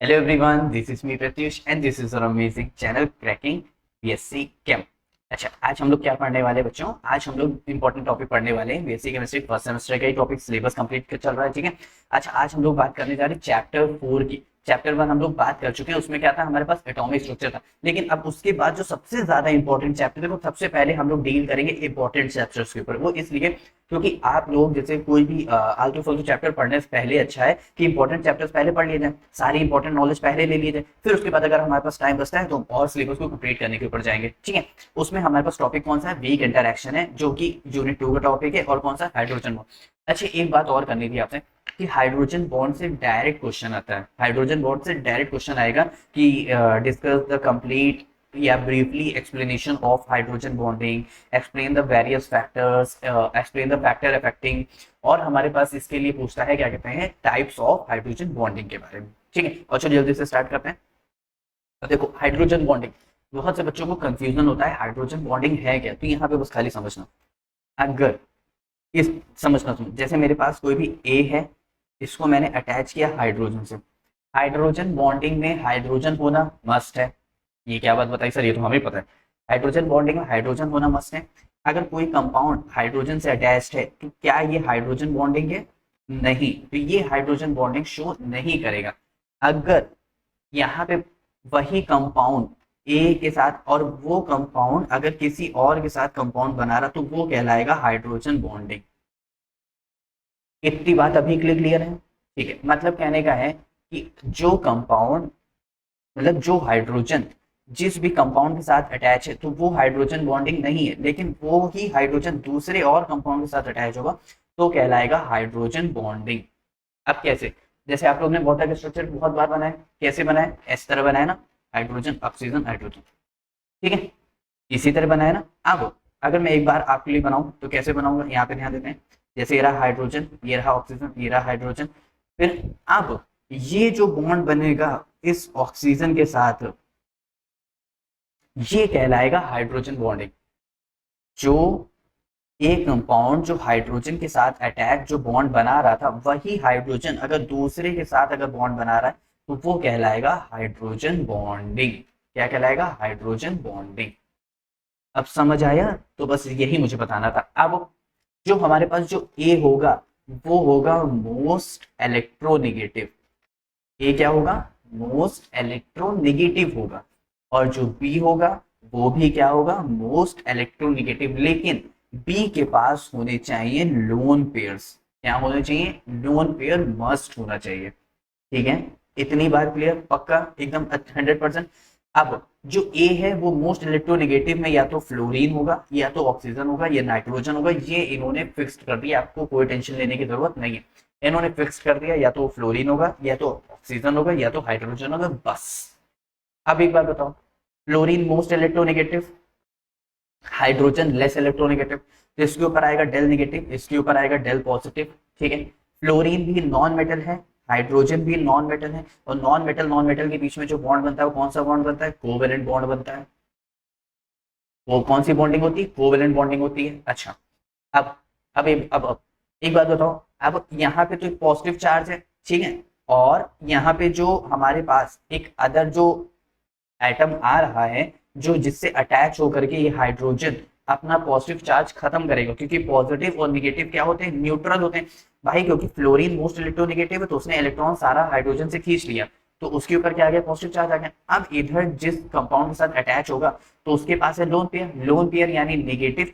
Hello everyone, this is me Pratyush and this is our amazing channel cracking BSc Chem। अच्छा, आज हम लोग क्या पढ़ने वाले हैं बच्चों? आज हम लोग इंपॉर्टेंट टॉपिक पढ़ने वाले हैं। बीएससी केमिस्ट्री फर्स्ट सेमेस्टर का ही टॉपिक सिलेबस कंप्लीट चल रहा है, ठीक है। अच्छा, आज हम लोग बात करने जा रहे हैं चैप्टर 4 की। चैप्टर 1 हम लोग बात कर चुके हैं, उसमें क्या था, हमारे पास एटॉमिक स्ट्रक्चर था। लेकिन अब उसके बाद जो सबसे ज्यादा इंपॉर्टेंट चैप्टर है, वो सबसे पहले हम लोग डील करेंगे इंपॉर्टेंट चैप्टर्स के ऊपर। वो इसलिए क्योंकि आप लोग जैसे कोई भी आलतू फालतू चैप्टर पढ़ने से पहले अच्छा है कि इंपॉर्टेंट चैप्टर्स पहले पढ़ लिए जाए, सारी इंपॉर्टेंट नॉलेज पहले ले लिए जाए, फिर उसके बाद अगर हमारे पास टाइम बचता है तो और सिलेबस को कंप्लीट करने के ऊपर जाएंगे, ठीक है। उसमें हमारे पास टॉपिक कौन सा है? वीक इंटरैक्शन है, जो कि यूनिट 2 का टॉपिक है। और कौन सा? Hydrogen bond. अच्छा, एक बात और करनी थी आपसे कि हाइड्रोजन बॉन्ड से डायरेक्ट क्वेश्चन आता है। हाइड्रोजन बॉन्ड से डायरेक्ट क्वेश्चन आएगा कि डिस्कस द कंप्लीट या briefly explanation of hydrogen bonding, explain the various factors, explain the factor affecting. और हमारे पास इसके लिए पूछता है क्या कहते हैं, टाइप्स ऑफ हाइड्रोजन बॉन्डिंग के बारे में, ठीक है। और चलो जल्दी से स्टार्ट करते हैं। अब देखो, हाइड्रोजन बॉन्डिंग, बहुत से बच्चों को कंफ्यूजन होता है हाइड्रोजन बॉन्डिंग है क्या। तो यहाँ पे बस खाली समझना, अगर इस समझना तुम, जैसे मेरे पास कोई भी ए है, इसको मैंने अटैच किया हाइड्रोजन से। हाइड्रोजन बॉन्डिंग में हाइड्रोजन होना मस्ट है। ये क्या बात बताई सर, ये तो हमें पता है। हाइड्रोजन बॉन्डिंग में हाइड्रोजन होना मस्ट है। अगर कोई कंपाउंड हाइड्रोजन से अटैच्ड है तो क्या ये हाइड्रोजन बॉन्डिंग है? नहीं, तो ये हाइड्रोजन बॉन्डिंग शो नहीं करेगा। अगर यहाँ पे वही कंपाउंड ए के साथ और वो कंपाउंड अगर किसी और के साथ कंपाउंड बना रहा तो वो कहलाएगा हाइड्रोजन बॉन्डिंग। इतनी बात अभी क्लियर है, ठीक है। मतलब कहने का है कि जो कंपाउंड, मतलब जो हाइड्रोजन जिस भी कंपाउंड के साथ अटैच है तो वो हाइड्रोजन बॉन्डिंग नहीं है, लेकिन वो ही हाइड्रोजन दूसरे और कंपाउंड के साथ अटैच होगा तो कहलाएगा हाइड्रोजन बॉन्डिंग। अब कैसे? जैसे आप लोग ने वाटर का स्ट्रक्चर बहुत बार बनाया, कैसे बनाया? इस तरह बनाया ना, हाइड्रोजन ऑक्सीजन हाइड्रोजन, ठीक है, इसी तरह बनाया ना। अब अगर मैं एक बार आपके लिए बनाऊं तो कैसे बनाऊंगा, यहाँ पे ध्यान देते हैं। जैसे ये रहा हाइड्रोजन, ये रहा ऑक्सीजन, ये रहा हाइड्रोजन। फिर अब ये जो बॉन्ड बनेगा इस ऑक्सीजन के साथ, ये कहलाएगा हाइड्रोजन बॉन्डिंग। जो एक कंपाउंड जो हाइड्रोजन के साथ अटैच जो बॉन्ड बना रहा था, वही हाइड्रोजन अगर दूसरे के साथ अगर बॉन्ड बना रहा है तो वो कहलाएगा हाइड्रोजन बॉन्डिंग। क्या कहलाएगा? Hydrogen bonding. अब समझ आया? तो बस यही मुझे बताना था। अब जो हमारे पास जो ए होगा वो होगा मोस्ट इलेक्ट्रोनेगेटिव। ए क्या होगा? मोस्ट इलेक्ट्रोनेगेटिव होगा। और जो बी होगा वो भी क्या होगा? Most electronegative. लेकिन बी के पास होने चाहिए लोन पेयर्स। क्या होने चाहिए? लोन पेयर मस्ट होना चाहिए, ठीक है। इतनी बार क्लियर? पक्का एकदम 100%। अब जो ए है वो मोस्ट इलेक्ट्रोनेगेटिव में या तो फ्लोरीन होगा, या तो ऑक्सीजन होगा, या नाइट्रोजन होगा। ये इन्होंने फिक्स कर दिया, आपको कोई टेंशन लेने की जरूरत नहीं है। इन्होंने फिक्स कर दिया, या तो फ्लोरीन होगा, या तो ऑक्सीजन होगा, या तो हाइड्रोजन होगा, बस। अब एक बार बताओ, fluorine most electronegative, hydrogen less electronegative, तो इसके ऊपर आएगा डेल नेगेटिव, इसके ऊपर आएगा डेल पॉजिटिव, ठीक है। फ्लोरीन भी नॉन मेटल है, हाइड्रोजन भी नॉन मेटल है, और नॉन मेटल के बीच में जो बॉन्ड बनता है वो कौन सा बॉन्ड बनता है? कोवेलेंट बॉन्ड बनता है। वो कौन सी बॉन्डिंग होती है? कोवेलेंट बॉन्डिंग होती है। अच्छा, अब अब एक बात बताओ, अब यहाँ पे तो एक पॉजिटिव चार्ज है, ठीक है, और यहाँ पे जो हमारे पास एक अदर जो एटम आ रहा है, जो जिससे अटैच होकर के ये हाइड्रोजन अपना पॉजिटिव चार्ज खत्म करेगा, क्योंकि पॉजिटिव और निगेटिव क्या होते हैं? न्यूट्रल होते हैं भाई। क्योंकि फ्लोरीन मोस्ट इलेक्ट्रोनेगेटिव है तो उसने इलेक्ट्रॉन सारा हाइड्रोजन से खींच लिया, तो उसके ऊपर क्या आ गया? पॉजिटिव चार्ज आ गया। अब इधर जिस कंपाउंड के साथ अटैच होगा तो उसके पास है लोन पेयर। लोन पेयर यानी नेगेटिव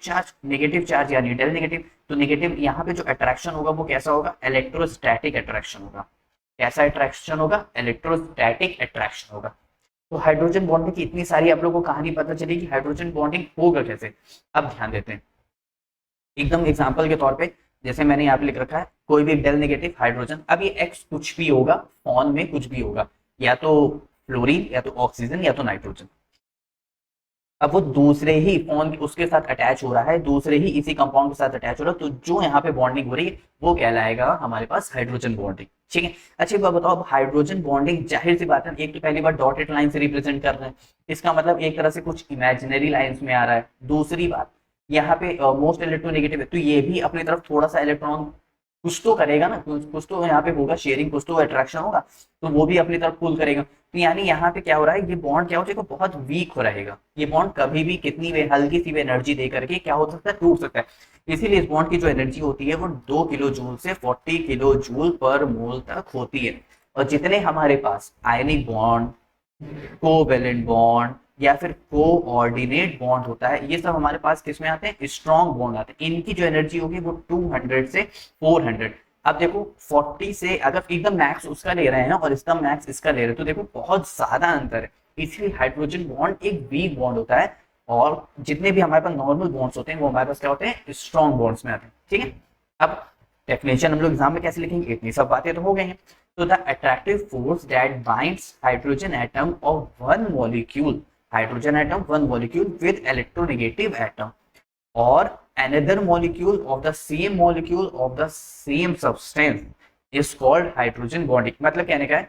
चार्ज यानी डेल नेगेटिव। तो नेगेटिव यहाँ पे जो अट्रैक्शन होगा वो कैसा होगा? इलेक्ट्रोस्टैटिक अट्रैक्शन होगा। कैसा अट्रैक्शन होगा? इलेक्ट्रोस्टैटिक अट्रैक्शन होगा। तो हाइड्रोजन बॉन्डिंग की इतनी सारी आप लोगों को कहानी पता चली कि हाइड्रोजन बॉन्डिंग होगा कैसे। अब ध्यान देते हैं एकदम एग्जांपल के तौर पे, जैसे मैंने यहाँ पे लिख रखा है कोई भी डेल नेगेटिव हाइड्रोजन। अब ये एक्स कुछ भी होगा, फॉर्म में कुछ भी होगा, या तो फ्लोरीन, या तो ऑक्सीजन, या तो नाइट्रोजन। अब वो दूसरे ही फॉर्म उसके साथ अटैच हो रहा है, दूसरे ही इसी कंपाउंड के साथ अटैच हो रहा है, तो जो यहाँ पे बॉन्डिंग हो रही है वो कहलाएगा हमारे पास हाइड्रोजन बॉन्डिंग, ठीक है। अच्छी बात बताओ, अब हाइड्रोजन बॉन्डिंग जाहिर सी बात है, एक तो पहली बार डॉटेड लाइन से रिप्रेजेंट कर रहे हैं, इसका मतलब एक तरह से कुछ इमेजिनरी लाइंस में आ रहा है। दूसरी बात, यहाँ पे मोस्ट इलेक्ट्रोनेगेटिव है तो ये भी अपनी तरफ थोड़ा सा इलेक्ट्रॉन कुछ तो करेगा ना, कुछ तो यहाँ पे होगा शेयरिंग, कुछ तो अट्रैक्शन होगा, तो वो भी अपनी तरफ पुल करेगा। तो यानी यहाँ पे क्या हो रहा है, ये बॉन्ड क्या हो जाएगा, बहुत वीक हो रहेगा। ये बॉन्ड कभी भी कितनी भी हल्की सी भी एनर्जी दे करके क्या हो सकता है, टूट सकता है। इसीलिए इस बॉन्ड की जो एनर्जी होती है वो 2 किलो जूल से 40 किलो जूल पर मोल तक होती है। और जितने हमारे पास आयनिक बॉन्ड, कोवेलेंट बॉन्ड या फिर कोऑर्डिनेट बॉन्ड होता है, ये सब हमारे पास किसमें आते हैं, स्ट्रॉन्ग बॉन्ड आते हैं। इनकी जो एनर्जी होगी वो 200 से 400। अब देखो 40 से अगर एकदम मैक्स उसका ले रहे हैं और इसका मैक्स इसका ले रहे हैं तो देखो बहुत ज्यादा अंतर है। इसलिए हाइड्रोजन बॉन्ड एक वीक बॉन्ड होता है, और जितने भी हमारे पास नॉर्मल बॉन्ड्स होते हैं वो हमारे पास क्या होते हैं, स्ट्रॉन्ग बॉन्ड्स में आते हैं। ठीक है, अब डेफिनेशन हम लोग एग्जाम में कैसे लिखेंगे, इतनी सब बातें तो हो गई हैं। So the attractive force that binds hydrogen atom of one molecule, hydrogen atom, one molecule with electronegative atom, or another molecule of the same molecule of the same substance is called hydrogen bonding। मतलब कहने का है,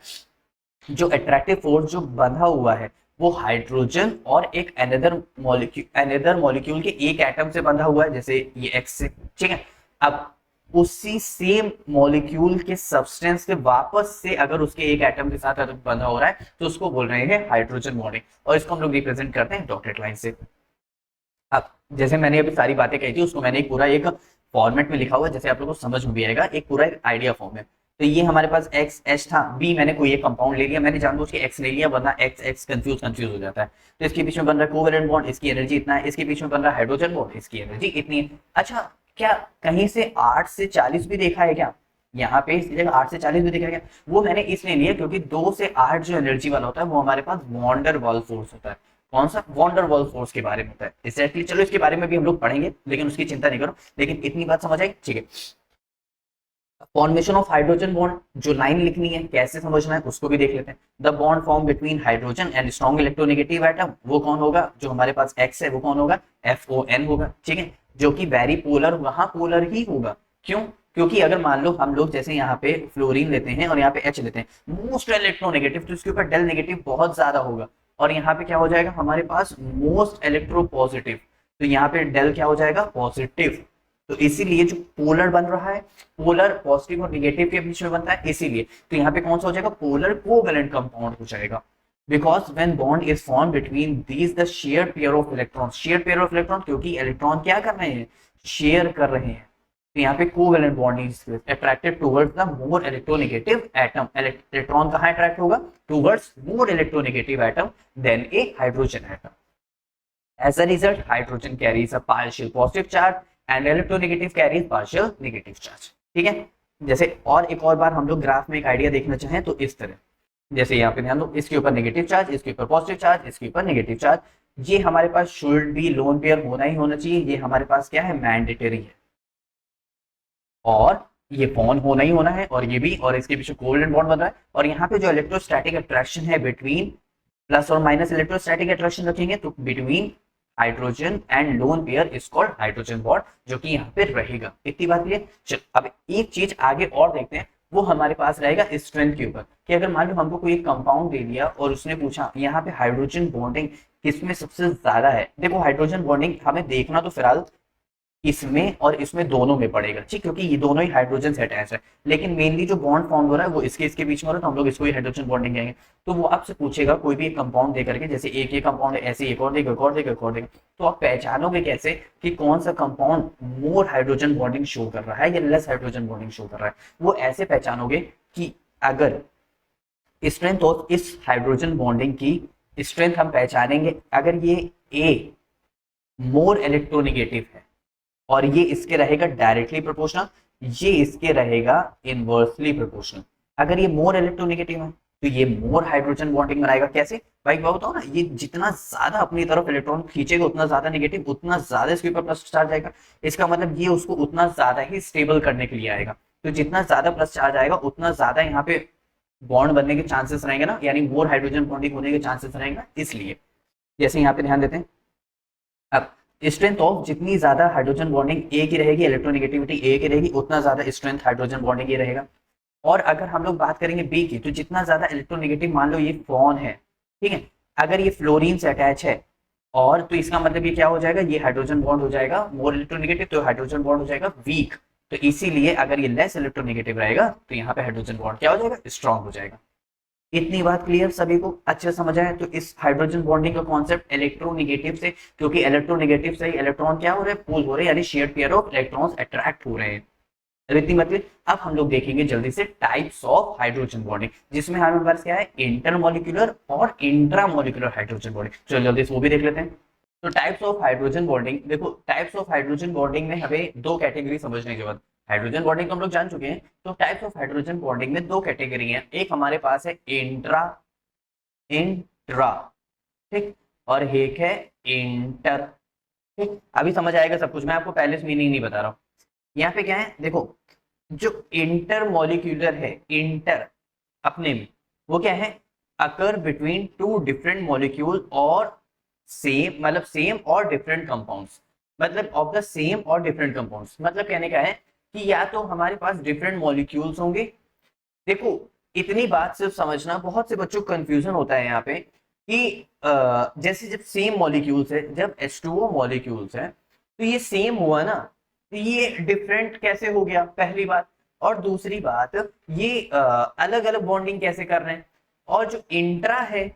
जो attractive force जो बंधा हुआ है वो हाइड्रोजन और एक अनदर मॉलिक्यूल के एक एटम से बंधा हुआ है, जैसे ये एक्स से। ठीक है, अब उसी सेम मॉलिक्यूल के सब्सटेंस से वापस से अगर उसके एक एटम के साथ बंधा हो रहा है तो उसको बोल रहे हैं हाइड्रोजन बॉन्डिंग, और इसको हम लोग रिप्रेजेंट करते हैं डॉटेड लाइन से। अब जैसे मैंने अभी सारी बातें कही थी उसको मैंने एक पूरा एक फॉर्मेट में लिखा हुआ है, जैसे आप लोगों को समझ में भी आएगा, एक पूरा एक आइडिया फॉर्म है। तो ये हमारे पास एक्स एच था, बी मैंने कोई एक कंपाउंड ले लिया, मैंने जानबूझ के एक्स ले लिया वरना एक्स एक्स कंफ्यूज हो जाता है। तो इसके बीच में बन रहा है कोवेलेंट बॉन्ड, इसकी एनर्जी इतना है, इसके बीच में बन रहा है हाइड्रोजन बॉन्ड, इसकी एनर्जी इतनी है। अच्छा, क्या कहीं से 8 से 40 भी देखा है क्या, यहाँ पे इस जगह 8 से 40 भी देखा है क्या? वो मैंने इसलिए लिया क्योंकि 2 से 8 जो एनर्जी वाला होता है वो हमारे पास वॉन्डर वॉल फोर्स होता है। कौन सा, वॉन्डर वॉल फोर्स के बारे में होता है एग्जैक्टली। चलो इसके बारे में भी हम लोग पढ़ेंगे, लेकिन उसकी चिंता नहीं करो, लेकिन इतनी बात समझ आई। ठीक है, फॉर्मेशन ऑफ हाइड्रोजन बॉन्ड, जो लाइन लिखनी है कैसे समझना है उसको भी देख लेते हैं। The bond form between hydrogen and strong electronegative atom, वो कौन होगा, जो हमारे पास एक्स है वो कौन होगा, FON होगा। ठीक है, जो कि वेरी पोलर, वहां पोलर ही होगा। क्यों, क्योंकि अगर मान लो हम लोग जैसे यहाँ पे फ्लोरीन लेते हैं और यहाँ पे H लेते हैं, मोस्ट इलेक्ट्रोनेगेटिव, तो इसके ऊपर डेल नेगेटिव बहुत ज्यादा होगा, और यहाँ पे क्या हो जाएगा हमारे पास मोस्ट इलेक्ट्रो पॉजिटिव, तो यहाँ पे डेल क्या हो जाएगा, पॉजिटिव। तो इसीलिए जो पोलर बन रहा है, पोलर पॉजिटिव और निगेटिव के बीच में बनता है, इसीलिए तो यहाँ पे कौन सा हो जाएगा, पोलर कोवेलेंट कंपाउंड हो जाएगा। Because when bond is form between these the share pair of electron, share pair of electron, क्योंकि इलेक्ट्रॉन क्या कर रहे हैं, शेयर कर रहे हैं। तो यहाँ पे covalent bond is attracted towards the more electronegative atom, electron कहाँ अट्रैक्ट होगा, towards more electronegative atom than a hydrogen atom. As a result, hydrogen carries a partial positive charge and electronegative carries partial negative charge। ठीक है, जैसे और एक और बार हम लोग ग्राफ में एक आइडिया देखना चाहें तो इस तरह, जैसे यहाँ पे ध्यान दो, इसके ऊपर नेगेटिव चार्ज, इसके ऊपर पॉजिटिव चार्ज, इसके ऊपर नेगेटिव चार्ज। ये हमारे पास शुड बी लोन पेयर होना ही होना चाहिए, ये हमारे पास क्या है, मैंडेटरी है, और ये बॉन्ड होना ही होना है, और ये भी, और इसके पीछे कोवेलेंट बॉन्ड बन रहा है। और यहाँ पे जो इलेक्ट्रोस्टैटिक अट्रैक्शन है बिटवीन प्लस और माइनस इलेक्ट्रोस्टैटिक अट्रैक्शन रखेंगे तो between hydrogen and lone pair is called hydrogen bond, जो कि यहाँ पे रहेगा। इतनी बात क्लियर। चल अब एक चीज आगे और देखते हैं, वो हमारे पास रहेगा स्ट्रेंथ के ऊपर, कि अगर मान लो हमको कोई एक कंपाउंड दे दिया और उसने पूछा यहाँ पे हाइड्रोजन बॉन्डिंग किसमें सबसे ज्यादा है। देखो हाइड्रोजन बॉन्डिंग हमें देखना तो फिलहाल इसमें और इसमें दोनों में पड़ेगा, ठीक, क्योंकि ये दोनों ही हाइड्रोजन से अटैच है, लेकिन मेनली जो बॉन्ड फॉर्म हो रहा है वो इसके बीच में हो रहा है, तो हम लोग इसको ही हाइड्रोजन बॉन्डिंग कहेंगे। तो वो आपसे पूछेगा कोई भी एक कंपाउंड दे करके, जैसे एक ये कंपाउंड है, ऐसे एक और देगा, एक और देगा, एक और देगा, तो आप पहचानोगे कैसे कि कौन सा compound more hydrogen bonding show कर रहा है या लेस हाइड्रोजन बॉन्डिंग शो कर रहा है। वो ऐसे पहचानोगे कि अगर स्ट्रेंथ ऑफ इस हाइड्रोजन बॉन्डिंग की स्ट्रेंथ हम पहचानेंगे, अगर ये ए मोर इलेक्ट्रोनेगेटिव है और ये इसके रहेगा डायरेक्टली प्रोपोर्शनल, ये इसके रहेगा इनवर्सली प्रोपोर्शनल। अगर ये मोर इलेक्ट्रोनेगेटिव है तो ये मोर हाइड्रोजन बॉन्डिंग बनाएगा। कैसे भाई, मैं बताओ ना, ये जितना ज्यादा अपनी तरफ इलेक्ट्रॉन खींचेगा उतना ज्यादा नेगेटिव, उतना ज्यादा इसके ऊपर प्लस चार्ज आएगा। इसका मतलब ये उसको उतना ज्यादा ही स्टेबल करने के लिए आएगा। तो जितना ज्यादा प्लस चार्ज आएगा उतना ज्यादा यहाँ पे बॉन्ड बनने के चांसेस रहेंगे ना, यानी मोर हाइड्रोजन बॉन्डिंग होने के चांसेस रहेंगे। इसलिए जैसे यहाँ पे ध्यान देते हैं, अब स्ट्रेंथ ऑफ जितनी ज्यादा हाइड्रोजन बॉन्डिंग ए की रहेगी, इलेक्ट्रोनेगेटिविटी ए की रहेगी, उतना ज्यादा स्ट्रेंथ हाइड्रोजन बॉन्डिंग ये रहेगा। और अगर हम लोग बात करेंगे बी की, तो जितना ज्यादा इलेक्ट्रोनेगेटिव, मान लो ये फोन है, ठीक है, अगर ये फ्लोरीन से अटैच है, और तो इसका मतलब ये क्या हो जाएगा, ये हाइड्रोजन बॉन्ड हो जाएगा मोर इलेक्ट्रोनेगेटिव, तो हाइड्रोजन बॉन्ड हो जाएगा वीक। तो इसीलिए अगर ये लेस इलेक्ट्रोनेगेटिव रहेगा तो यहाँ पे हाइड्रोजन बॉन्ड क्या हो जाएगा, स्ट्रांग हो जाएगा। इतनी बात क्लियर सभी को, अच्छे से समझ आए। तो इस हाइड्रोजन बॉन्डिंग का कॉन्सेप्ट इलेक्ट्रोनेगेटिव से, क्योंकि इलेक्ट्रोनेगेटिव से ही इलेक्ट्रॉन क्या हो रहे हैं, पुल हो रहे हैं, यानी shared pair of electrons attract हो रहे हैं। इतनी मतलब अब हम लोग देखेंगे जल्दी से टाइप्स ऑफ हाइड्रोजन बॉन्डिंग, जिसमें हमारे पास क्या है, इंटरमोलिकुलर और इंट्रामोलिकुलर हाइड्रोजन बॉन्डिंग। चलो जल्दी से वो भी देख लेते हैं। तो टाइप्स ऑफ हाइड्रोजन बॉन्डिंग, देखो टाइप्स ऑफ हाइड्रोजन बॉन्डिंग में हमें दो कैटेगरी समझने की जरूरत। हाइड्रोजन बॉन्डिंग तो हम लोग जान चुके हैं। तो टाइप्स ऑफ हाइड्रोजन बॉन्डिंग में दो कैटेगरी हैं, एक हमारे पास है इंट्रा, इंट्रा, ठीक, और एक है इंटर, ठीक। अभी समझ आएगा सब कुछ, मैं आपको पहले से मीनिंग नहीं बता रहा हूँ। यहाँ पे क्या है, देखो जो इंटर मॉलिक्यूलर है, इंटर अपने में वो क्या है, occur between two different molecule और सेम, मतलब सेम और डिफरेंट कंपाउंड्स, मतलब ऑफ द सेम और डिफरेंट कंपाउंड्स। मतलब कहने का है कि या तो हमारे पास डिफरेंट मॉलिक्यूल्स होंगे। देखो इतनी बात सिर्फ समझना, बहुत से बच्चों को कंफ्यूजन होता है यहाँ पे कि जैसे जब सेम मॉलिक्यूल्स है, जब H2O मॉलिक्यूल्स है तो ये सेम हुआ ना, तो ये डिफरेंट कैसे हो गया, पहली बात। और दूसरी बात, ये अलग अलग बॉन्डिंग कैसे कर रहे हैं। और जो इंट्रा है,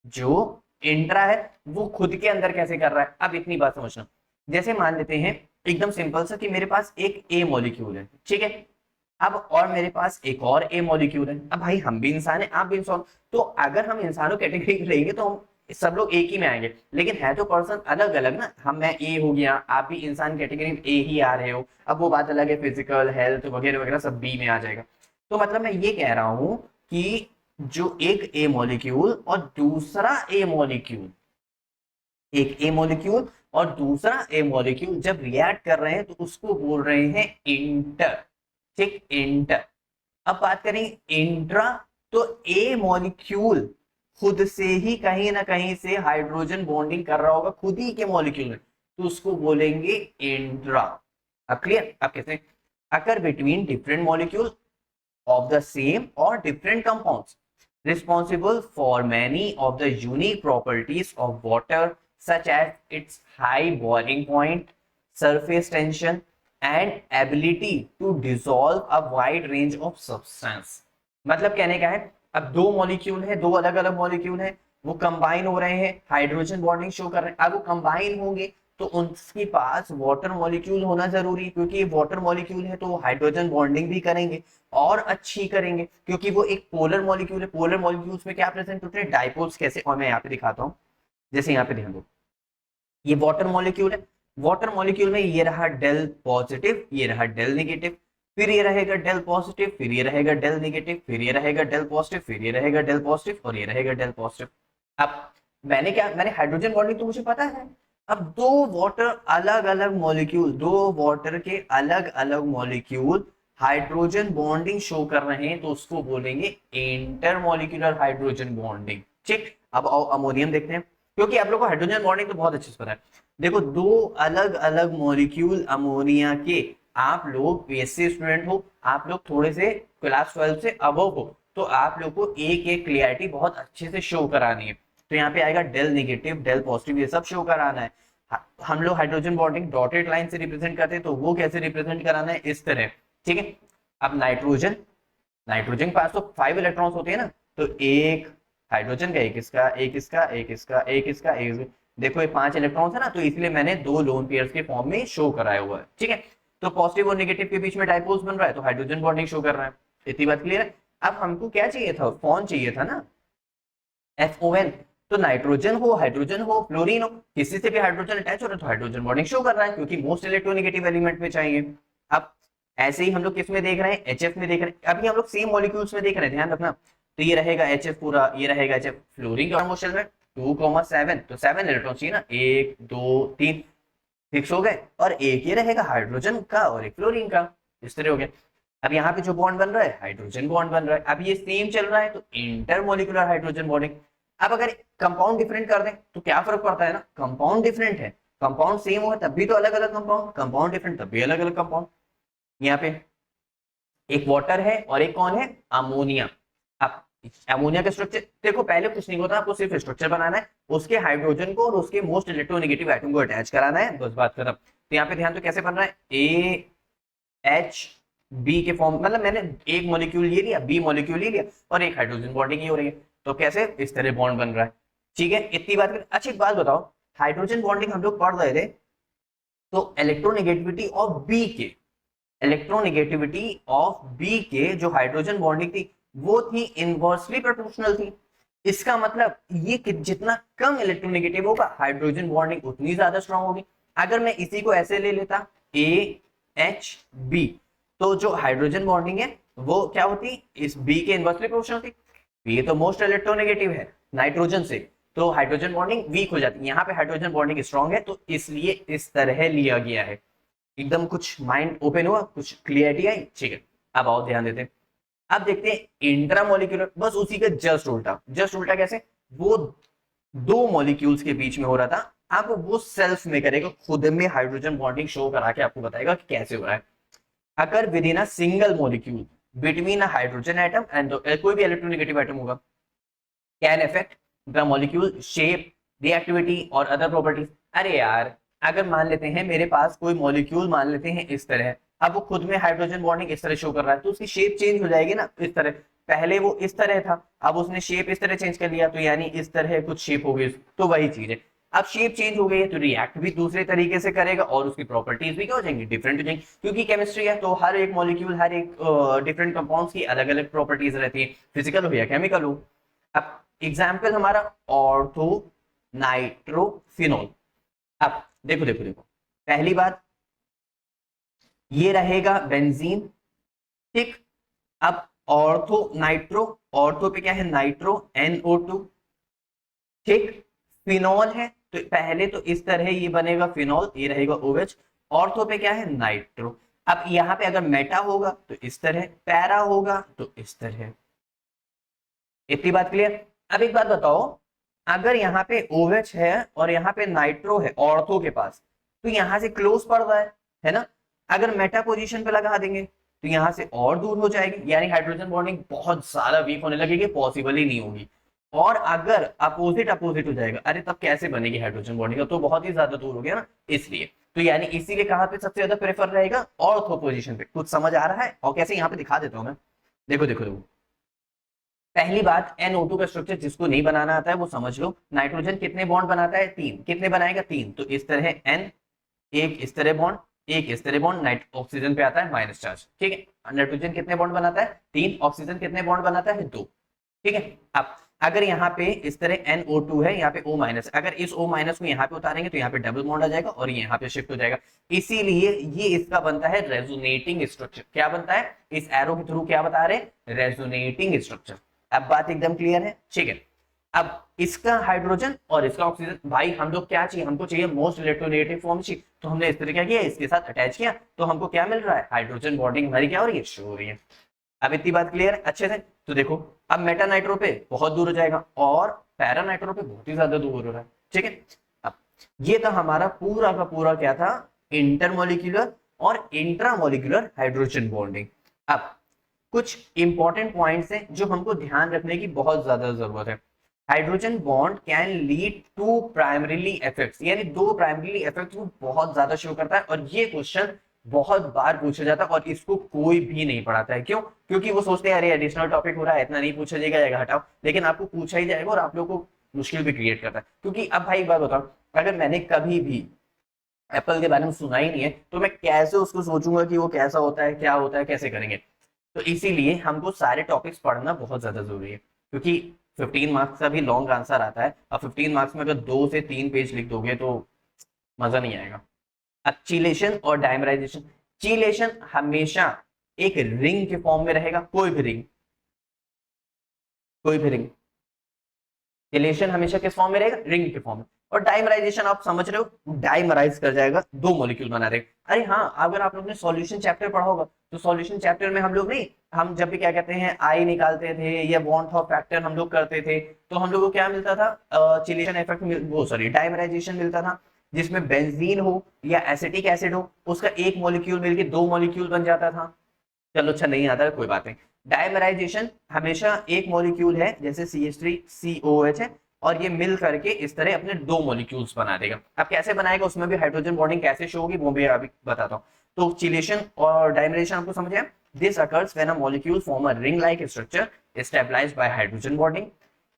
जो इंट्रा है वो खुद के अंदर कैसे कर रहा है। अब इतनी बात समझना, जैसे मान लेते हैं एकदम सिंपल सा कि मेरे पास एक ए मॉलिक्यूल है, ठीक है। अब और मेरे पास एक और ए मॉलिक्यूल है। अब भाई हम भी इंसान है, आप भी इंसान, तो अगर हम इंसानों कैटेगरी लेंगे तो हम सब लोग एक ही में आएंगे, लेकिन है तो पर्सन अलग अलग ना। हम, मैं ए हो गया, आप भी इंसान कैटेगरी में ए ही आ रहे हो। अब वो बात अलग है, फिजिकल हेल्थ वगैरह वगैरह सब बी में आ जाएगा। तो मतलब मैं ये कह रहा हूं कि जो एक ए मॉलिक्यूल और दूसरा ए मॉलिक्यूल, एक ए मॉलिक्यूल और दूसरा ए मॉलिक्यूल जब रिएक्ट कर रहे हैं तो उसको बोल रहे हैं इंटर, ठीक, इंटर। अब बात करें इंट्रा, तो ए मॉलिक्यूल खुद से ही कहीं ना कहीं से हाइड्रोजन बॉन्डिंग कर रहा होगा खुद ही के मॉलिक्यूल में, तो उसको बोलेंगे इंट्रा। अब क्लियर, अब कैसे, occur between different molecule of the same or different compounds responsible for many of the unique properties of water, such as its high boiling point, surface tension, and ability to dissolve a wide range of substance। मतलब कहने का है, अब दो molecule है, दो अलग अलग मॉलिक्यूल है, वो कंबाइन हो रहे हैं, हाइड्रोजन बॉन्डिंग शो कर रहे हैं। अब वो कंबाइन होंगे तो उनके पास वाटर मॉलिक्यूल होना जरूरी है, क्योंकि वाटर मॉलिक्यूल है तो वो हाइड्रोजन बॉन्डिंग भी करेंगे और अच्छी करेंगे, क्योंकि वो एक पोलर मॉलिक्यूल है। पोलर मॉलिक्यूल्स में क्या प्रेजेंट होते हैं, डाइपोल्स। कैसे, और मैं यहाँ पे दिखाता हूँ, जैसे यहाँ पे ध्यान दो, ये वाटर मॉलिक्यूल है। वाटर मॉलिक्यूल में ये रहा डेल पॉजिटिव, ये रहा डेल नेगेटिव, फिर ये रहेगा डेल पॉजिटिव, फिर ये रहेगा डेल नेगेटिव, फिर ये रहेगा डेल पॉजिटिव, फिर ये रहेगा डेल पॉजिटिव, और ये रहेगा डेल पॉजिटिव। अब मैंने क्या, मैंने हाइड्रोजन बॉन्डिंग तो मुझे पता है। अब दो वाटर अलग अलग मॉलिक्यूल, दो वाटर के अलग अलग मॉलिक्यूल हाइड्रोजन बॉन्डिंग शो कर रहे हैं, तो उसको बोलेंगे इंटरमॉलिक्यूलर हाइड्रोजन बॉन्डिंग, ठीक। अब अमोनियम देखते हैं, क्योंकि आप लोग को हाइड्रोजन बॉन्डिंग तो बहुत अच्छे से पता है। देखो दो अलग अलग मॉलिक्यूल अमोनिया के, आप लोग बीएससी स्टूडेंट हो, आप लोग थोड़े से क्लास 12 से अबव हो, तो आप लोग को एक एक क्लियरिटी बहुत अच्छे से शो करानी है। तो यहाँ पे आएगा डेल नेगेटिव, डेल पॉजिटिव, ये सब शो कराना है। हम लोग हाइड्रोजन बॉन्डिंग डॉटेड लाइन से रिप्रेजेंट करते हैं, तो वो कैसे रिप्रेजेंट कराना है, इस तरह, ठीक है। अब नाइट्रोजन, नाइट्रोजन के पास तो 5 इलेक्ट्रॉन्स होते हैं ना, तो एक हाइड्रोजन का, एक इसका, एक इसका, एक इसका, एक इसका, एक, देखो ये 5 इलेक्ट्रॉन्स है ना, तो इसलिए मैंने दो लोन पेयर्स के फॉर्म में शो कराया हुआ है, ठीक है। तो पॉजिटिव और नेगेटिव के बीच में डाइपोल्स बन रहा है, तो हाइड्रोजन बॉन्डिंग शो कर रहा है। इतनी बात क्लियर है। अब हमको क्या चाहिए था, फॉर्म चाहिए था ना, FON। तो नाइट्रोजन हो, हाइड्रोजन हो, फ्लोरीन हो, किसी से भी हाइड्रोजन अटैच हो रहा है तो हाइड्रोजन बॉन्डिंग शो कर रहा है, क्योंकि मोस्ट इलेक्ट्रोनेगेटिव एलिमेंट में चाहिए। अब ऐसे ही हम लोग किस में देख रहे हैं, HF में देख रहे हैं। अभी हम लोग सेम मॉलिक्यूल्स में देख रहे हैं, ध्यान रखना। तो ये रहेगा HF पूरा, ये रहेगा HF। फ्लोरीन के ऑर्बिटल में 2,7, तो 7 इलेक्ट्रॉन चाहिए ना, 1 2 3 फिक्स हो गए, और एक ये रहेगा हाइड्रोजन का और एक फ्लोरीन का, इस तरह हो गया। अब यहाँ पे जो बॉन्ड बन रहा है, हाइड्रोजन बॉन्ड बन रहा है। अब ये सेम चल रहा है तो इंटरमोलिकुलर हाइड्रोजन बॉन्डिंग। अब अगर कंपाउंड डिफरेंट कर दें तो क्या फर्क पड़ता है ना, कंपाउंड डिफरेंट है, कंपाउंड सेम हो तब भी तो अलग अलग कंपाउंड, कंपाउंड डिफरेंट तब भी अलग अलग कंपाउंड। यहाँ पे एक वाटर है और एक कौन है, अमोनिया। अब अमोनिया का स्ट्रक्चर देखो, पहले कुछ नहीं होता, आपको सिर्फ स्ट्रक्चर बनाना है, उसके हाइड्रोजन को और उसके मोस्ट इलेक्ट्रोनेगेटिव एटम को अटैच कराना है, बस बात खत्म। तो यहाँ पे ध्यान तो कैसे बन रहा है, ए एच बी के फॉर्म, मतलब मैंने एक मॉलिक्यूल ये लिया, बी मॉलिक्यूल ये लिया और एक हाइड्रोजन बॉन्डिंग ही हो रही है, तो कैसे इस तरह बॉन्ड बन रहा है। ठीक है, इतनी बात कर। अच्छा एक बात बताओ, हाइड्रोजन बॉन्डिंग हम लोग पढ़ रहे थे, तो इलेक्ट्रोनेगेटिविटी ऑफ बी के, इलेक्ट्रोनेगेटिविटी ऑफ बी के जो हाइड्रोजन बॉन्डिंग थी वो थी इनवर्सली प्रोपोर्शनल थी। इसका मतलब ये कि जितना कम इलेक्ट्रोनेगेटिव होगा हाइड्रोजन बॉन्डिंग उतनी ज्यादा स्ट्रांग होगी। अगर मैं इसी को ऐसे ले लेता ए एच बी, तो जो हाइड्रोजन बॉन्डिंग है वो क्या होती, इस बी के इनवर्सली प्रोपोर्शनल थी। बी तो मोस्ट इलेक्ट्रोनेगेटिव है नाइट्रोजन से, तो हाइड्रोजन बॉन्डिंग वीक हो जाती है। यहाँ पे हाइड्रोजन बॉन्डिंग स्ट्रांग है, तो इसलिए इस तरह लिया गया है। एकदम कुछ माइंड ओपन हुआ, कुछ क्लियरिटी आई। ठीक है, अब आओ ध्यान देते हैं। अब देखते हैं इंट्रामोलिक्यूलर, बस उसी का जस्ट उल्टा। जस्ट उल्टा कैसे, वो दो मॉलिक्यूल्स के बीच में हो रहा था, अब वो सेल्फ में करेगा, खुद में हाइड्रोजन बॉन्डिंग शो करा के आपको बताएगा कि कैसे हो रहा है। अगर with in a single molecule between a hydrogen atom and कोई भी इलेक्ट्रोनेगेटिव एटम होगा, can affect the molecule shape, reactivity और अदर प्रॉपर्टीज। अरे यार, अगर मान लेते हैं मेरे पास कोई मॉलिक्यूल मान लेते हैं इस तरह, अब वो खुद में हाइड्रोजन बॉन्डिंग इस तरह शो कर रहा है, तो उसकी शेप चेंज हो जाएगी ना इस तरह। पहले वो इस तरह था, अब उसने शेप इस तरह चेंज कर लिया, तो यानी इस तरह कुछ शेप हो गई, तो वही चीज है। अब शेप चेंज हो गई है तो रिएक्ट भी दूसरे तरीके से करेगा और उसकी प्रॉपर्टीज भी क्या हो जाएंगी, डिफरेंट हो जाएंगी, क्योंकि केमिस्ट्री है तो हर एक मॉलिक्यूल, हर एक डिफरेंट कंपाउंड्स की अलग अलग प्रॉपर्टीज रहती है, फिजिकल हो या केमिकल हो। अब एग्जाम्पल हमारा ऑर्थो नाइट्रोफिनॉल। अब देखो देखो देखो, पहली बात ये रहेगा बेंजीन, ठीक। अब ऑर्थो नाइट्रो, ऑर्थो पे क्या है नाइट्रो NO2, ठीक। फिनॉल है तो पहले तो इस तरह ये बनेगा फिनॉल, ये रहेगा OH। ऑर्थो पे क्या है नाइट्रो। अब यहां पे अगर मेटा होगा तो इस तरह, पैरा होगा तो इस तरह। इतनी बात क्लियर। अब एक बात बताओ, अगर यहाँ पे OH है और यहाँ पे नाइट्रो है ऑर्थो के पास, तो यहां से क्लोज पड़ रहा है ना। अगर मेटा पोजीशन पे लगा देंगे तो यहां से और दूर हो जाएगी, यानी हाइड्रोजन बॉन्डिंग बहुत ज्यादा वीक होने लगेगी, पॉसिबल ही नहीं होगी। और अगर अपोजिट अपोजिट हो जाएगा, अरे तब कैसे बनेगी हाइड्रोजन बॉन्डिंग, तो बहुत ही ज्यादा दूर हो गया ना, इसलिए। तो यानी इसीलिए कहां पे सबसे ज्यादा प्रेफर रहेगा, ऑर्थो पोजीशन पे। कुछ समझ आ रहा है, और कैसे यहाँ पे दिखा देता हूं मैं। देखो देखो देखो, पहली बात NO2 का स्ट्रक्चर जिसको नहीं बनाना आता है वो समझ लो। नाइट्रोजन कितने बॉन्ड बनाता है, 3। कितने बनाएगा, 3। तो इस तरह N, एक इस तरह बॉन्ड, एक इस तरह बॉन्ड, नाइट ऑक्सीजन पे आता है माइनस चार्ज, ठीक है। नाइट्रोजन कितने बॉन्ड बनाता है, 3। ऑक्सीजन कितने बॉन्ड बनाता है, 2, ठीक है। अब अगर यहाँ पे इस तरह NO2 है, यहाँ पे O माइनस, अगर इस O माइनस को यहाँ पे उतारेंगे तो यहाँ पे डबल बॉन्ड आ जाएगा और यहाँ पे शिफ्ट हो जाएगा। इसीलिए ये इसका बनता है रेजोनेटिंग स्ट्रक्चर। क्या बनता है, इस एरो के थ्रू क्या बता रहे, रेजोनेटिंग स्ट्रक्चर। अब बात एकदम क्लियर है, ठीक है। अब इसका हाइड्रोजन और इसका ऑक्सीजन, भाई हम लोग क्या चाहिए, हमको चाहिए मोस्ट इलेक्ट्रोनेगेटिव फॉर्म चाहिए, तो हमने इस तरह क्या किया, इसके साथ अटैच किया, तो हमको क्या मिल रहा है, हाइड्रोजन बॉन्डिंग हमारी क्या हो रही है, शो हो रही है। अब इतनी बात क्लियर है अच्छे से। तो देखो, अब मेटा नाइट्रो पे बहुत दूर हो जाएगा और पैरा नाइट्रो पे बहुत ही ज्यादा दूर हो रहा है, ठीक है। अब ये था हमारा पूरा का पूरा क्या था, इंटरमोलिक्यूलर और इंट्रामोलिक्यूलर हाइड्रोजन बॉन्डिंग। अब कुछ इंपॉर्टेंट पॉइंट्स हैं जो हमको ध्यान रखने की बहुत ज्यादा जरूरत है। Hydrogen bond can lead to primarily effects, यानी दो प्राइमरीली इफेक्ट्स को बहुत ज्यादा शो करता है, और ये क्वेश्चन बहुत बार पूछा जाता है और इसको कोई भी नहीं पढ़ाता है। क्यों, क्योंकि वो सोचते हैं अरे एडिशनल टॉपिक हो रहा है, इतना नहीं पूछा जाएगा, हटाओ। लेकिन आपको पूछा ही जाएगा और आप लोग को मुश्किल भी क्रिएट करता है। क्योंकि अब भाई एक बात बताओ, अगर मैंने कभी भी एप्पल के बारे में सुना ही नहीं है तो मैं कैसे उसको सोचूंगा कि वो कैसा होता है, क्या होता है, कैसे करेंगे। तो इसीलिए हमको सारे टॉपिक्स पढ़ना बहुत ज्यादा जरूरी है, क्योंकि 15 मार्क्स का भी लॉन्ग आंसर आता है, और 15 मार्क्स में अगर 2 से 3 पेज लिख दोगे तो मजा नहीं आएगा। अब चीलेशन और डायमराइजेशन। चीलेशन हमेशा एक रिंग के फॉर्म में रहेगा, कोई भी रिंग, कोई भी रिंग। चीलेशन हमेशा किस फॉर्म में रहेगा, रिंग के फॉर्म में। और डाइमराइजेशन आप समझ रहे हो, डाइमराइज कर जाएगा, दो मॉलिक्यूल बना रहेगा। अरे हाँ, अगर आप लोग ने सॉल्यूशन चैप्टर पढ़ा होगा तो सॉल्यूशन चैप्टर में हम लोग नहीं, हम जब भी क्या कहते हैं आई निकालते थे या वॉन्ट ऑफ फैक्टर हम लोग करते थे, तो हम लोग को क्या मिलता था, चिलेशन इफेक्ट, वो सॉरी डाइमराइजेशन मिलता था, जिसमें बेंजीन हो या एसिटिक एसिड हो, उसका एक मॉलिक्यूल मिलकर दो मॉलिक्यूल बन जाता था। चलो अच्छा नहीं आता है, कोई बात नहीं। डाइमराइजेशन हमेशा एक मॉलिक्यूल है, जैसे CH3COH है, और ये मिल करके इस तरह अपने दो मॉलिक्यूल्स बना देगा। अब कैसे बनाएगा, उसमें भी हाइड्रोजन बॉन्डिंग कैसे शो होगी वो भी अभी बताता हूँ। तो चिलेशन और डायमरेशन आपको समझ आया। This occurs when a molecule form a ring like structure stabilized by hydrogen bonding.